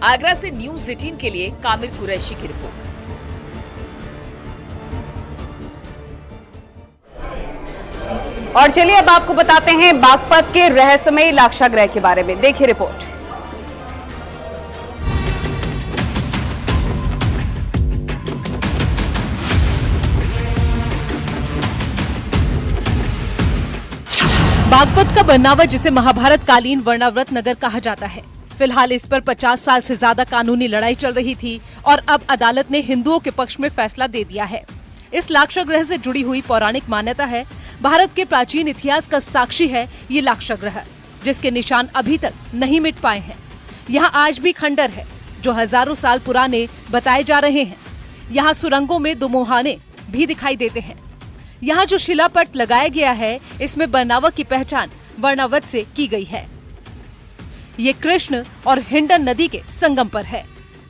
आगरा से न्यूज़ 18 के लिए कामिल कुरैशी की रिपोर्ट। और चलिए अब आपको बताते हैं बागपत के रहस्यमयी लाक्षागृह के बारे में। देखिए रिपोर्ट। बागपत का बरनावा, जिसे महाभारत कालीन वर्णावृत नगर कहा जाता है, फिलहाल इस पर 50 साल से ज्यादा कानूनी लड़ाई चल रही थी और अब अदालत ने हिंदुओं के पक्ष में फैसला दे दिया है। इस लाक्षागृह से जुड़ी हुई पौराणिक मान्यता है, भारत के प्राचीन इतिहास का साक्षी है ये लाक्षागृह, जिसके निशान अभी तक नहीं मिट पाए हैं। यहाँ आज भी खंडर है जो हजारों साल पुराने बताए जा रहे हैं। यहाँ सुरंगों में दो मुहाने भी दिखाई देते हैं। यहाँ जो शिलापट लगाया गया है, इसमें बरनावा की पहचान वर्णावत से की गई है। ये कृष्ण और हिंडन नदी के संगम पर है,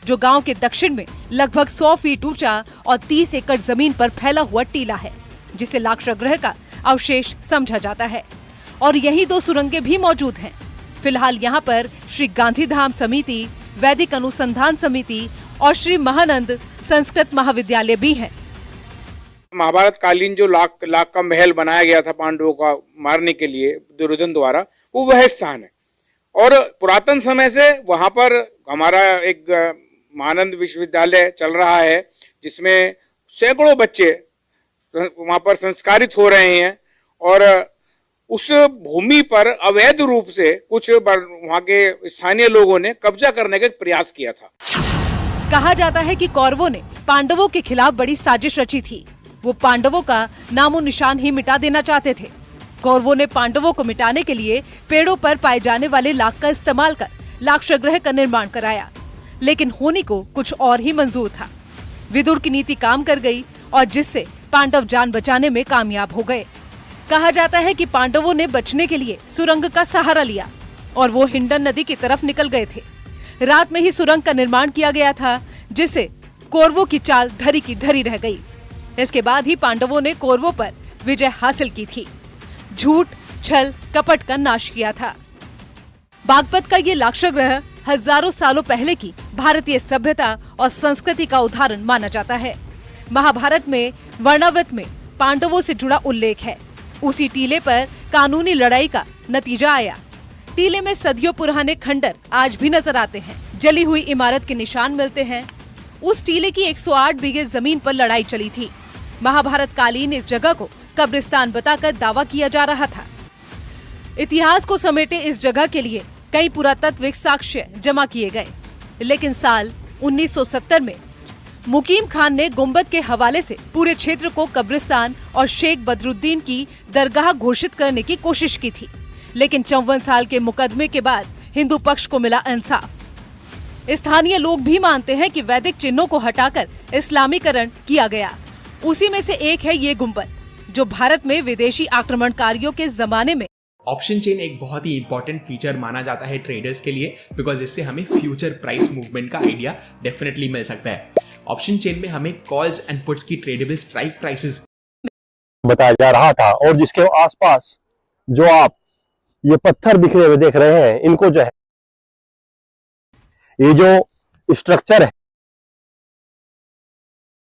जो गांव के दक्षिण में लगभग 100 फीट ऊंचा और 30 एकड़ जमीन पर फैला हुआ टीला है, जिसे लाक्षागृह का अवशेष समझा जाता है। और यही दो सुरंगें भी मौजूद हैं। फिलहाल यहाँ पर श्री गांधीधाम समिति, वैदिक अनुसंधान समिति और श्री महानंद संस्कृत महाविद्यालय भी है। महाभारत कालीन जो लाख का महल बनाया गया था पांडवों का मारने के लिए दुर्योधन द्वारा, वो वह स्थान है। और पुरातन समय से वहां पर हमारा एक महानंद विश्वविद्यालय चल रहा है, जिसमें सैकड़ों बच्चे वहां पर संस्कारित हो रहे हैं। और उस भूमि पर अवैध रूप से कुछ वहां के स्थानीय लोगों ने कब्जा करने का प्रयास किया था। कहा जाता है कि कौरवों ने पांडवों के खिलाफ बड़ी साजिश रची थी। वो पांडवों का नामो निशान ही मिटा देना चाहते थे। कौरवों ने पांडवों को मिटाने के लिए पेड़ों पर पाए जाने वाले लाख का इस्तेमाल कर लाक्षागृह का निर्माण कराया, लेकिन होनी को कुछ और ही मंजूर था। विदुर की नीति काम कर गई और जिससे पांडव जान बचाने में कामयाब हो गए। कहा जाता है कि पांडवों ने बचने के लिए सुरंग का सहारा लिया और वो हिंडन नदी की तरफ निकल गए थे। रात में ही सुरंग का निर्माण किया गया था, जिससे कौरवों की चाल धरी की धरी रह गई। इसके बाद ही पांडवों ने कौरवों पर विजय हासिल की थी। झूठ, छल, कपट का नाश किया था। बागपत का ये लाक्षागृह हजारों सालों पहले की भारतीय सभ्यता और संस्कृति का उदाहरण माना जाता है। महाभारत में वर्णावृत में पांडवों से जुड़ा उल्लेख है। उसी टीले पर कानूनी लड़ाई का नतीजा आया। टीले में सदियों पुराने खंडर आज भी नजर आते हैं। जली हुई इमारत के निशान मिलते हैं। उस टीले की 108 बीघे जमीन पर लड़ाई चली थी। महाभारत कालीन इस जगह को कब्रिस्तान बताकर दावा किया जा रहा था। इतिहास को समेटे इस जगह के लिए कई पुरातात्विक साक्ष्य जमा किए गए, लेकिन साल 1970 में मुकीम खान ने गुंबद के हवाले से पूरे क्षेत्र को कब्रिस्तान और शेख बदरुद्दीन की दरगाह घोषित करने की कोशिश की थी, लेकिन 54 साल के मुकदमे के बाद हिंदू पक्ष को मिला इंसाफ। स्थानीय लोग भी मानते हैं कि वैदिक चिन्हों को हटाकर इस्लामीकरण किया गया। उसी में से एक है ये गुंबद, जो भारत में विदेशी आक्रमणकारियों के जमाने में ऑप्शन चेन एक बहुत ही इंपॉर्टेंट फीचर माना जाता है ट्रेडर्स के लिए, बिकॉज इससे हमें फ्यूचर प्राइस मूवमेंट का आइडिया डेफिनेटली मिल सकता है। ऑप्शन चेन में हमें कॉल्स एंड पुट्स की ट्रेडेबल स्ट्राइक प्राइसेस बताया जा रहा था, और जिसके आसपास जो आप ये पत्थर बिखरे हुए देख रहे हैं, इनको जो है ये जो स्ट्रक्चर है,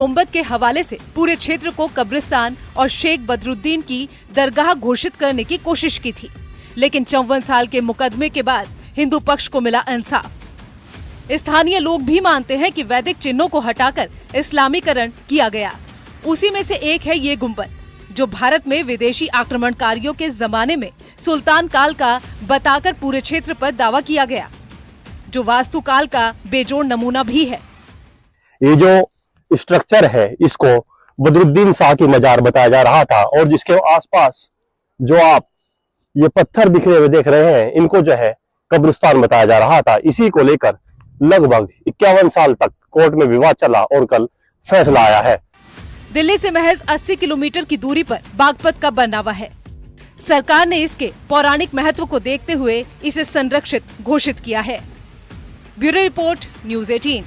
गुंबद के हवाले से पूरे क्षेत्र को कब्रिस्तान और शेख बदरुद्दीन की दरगाह घोषित करने की कोशिश की थी, लेकिन 54 साल के मुकदमे के बाद हिंदू पक्ष को मिला इंसाफ। स्थानीय लोग भी मानते हैं कि वैदिक चिन्हों को हटाकर इस्लामीकरण किया गया। उसी में से एक है ये गुंबद, जो भारत में विदेशी आक्रमणकारियों के जमाने में सुल्तान काल का बताकर पूरे क्षेत्र पर दावा किया गया, जो वास्तुकाल का बेजोड़ नमूना भी है। ये जो स्ट्रक्चर है, इसको बदरुद्दीन शाह की मजार बताया जा रहा था, और जिसके आसपास जो आप ये पत्थर बिखरे हुए देख रहे हैं, इनको जो है कब्रिस्तान बताया जा रहा था। इसी को लेकर लगभग 51 साल तक कोर्ट में विवाद चला और कल फैसला आया है। दिल्ली से महज 80 किलोमीटर की दूरी पर बागपत का बरनावा है। सरकार ने इसके पौराणिक महत्व को देखते हुए इसे संरक्षित घोषित किया है। Bureau report, news 18।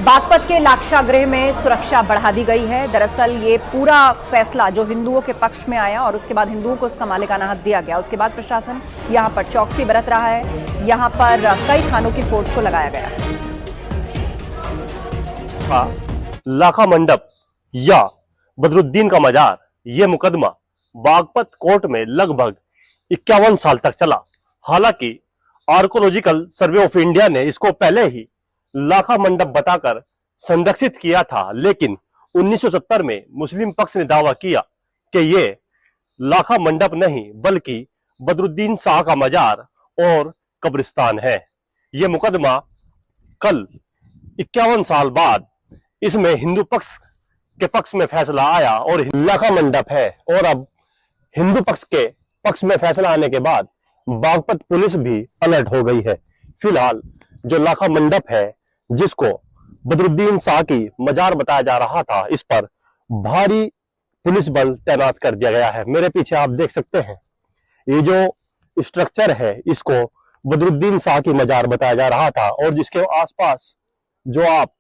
बागपत के लाक्षागृह में सुरक्षा बढ़ा दी गई है। दरअसल ये पूरा फैसला जो हिंदुओं के पक्ष में आया और उसके बाद हिंदुओं को उसका मालिकाना हक दिया गया, उसके बाद प्रशासन यहां पर चौकसी बरत रहा है। यहां पर कई थानों की फोर्स को लगाया गया है। लाखा मंडप या बदरुद्दीन का मजार, यह मुकदमा बागपत कोर्ट में लगभग 51 साल तक चला। हालांकि आर्कोलॉजिकल सर्वे ऑफ इंडिया ने इसको पहले ही लाखा मंडप बताकर संरक्षित किया था, लेकिन 1970 में मुस्लिम पक्ष ने दावा किया कि यह लाखा मंडप नहीं बल्कि बदरुद्दीन शाह का मजार और कब्रिस्तान है। यह मुकदमा कल 51 साल बाद इसमें हिंदू पक्ष के पक्ष में फैसला आया और लाखा मंडप है। और अब हिंदू पक्ष के पक्ष में फैसला आने के बाद बागपत पुलिस भी अलर्ट हो गई है। फिलहाल जो लाखा मंडप है जिसको बदरुद्दीन शाह की मजार बताया जा रहा था, इस पर भारी पुलिस बल तैनात कर दिया गया है। मेरे पीछे आप देख सकते हैं ये जो स्ट्रक्चर है इसको बदरुद्दीन शाह की मजार बताया जा रहा था और जिसके आसपास जो आप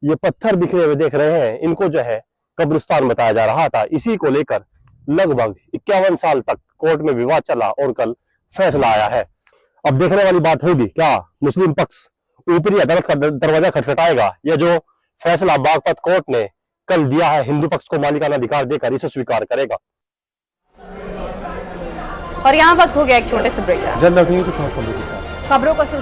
ये पत्थर बिखरे हुए देख रहे हैं इनको जो है कब्रिस्तान बताया जा रहा था। इसी को लेकर लगभग 51 साल तक कोर्ट में विवाद चला और कल फैसला आया है। अब देखने वाली बात होगी क्या मुस्लिम पक्ष ऊपरी अदालत का दरवाजा खटखटाएगा या जो फैसला बागपत कोर्ट ने कल दिया है हिंदू पक्ष को मालिकाना अधिकार देकर इसे स्वीकार करेगा। और यहाँ वक्त हो गया एक छोटे से ब्रेक का। जल्द लौटेंगे कुछ और खबरों के साथ। खबरों का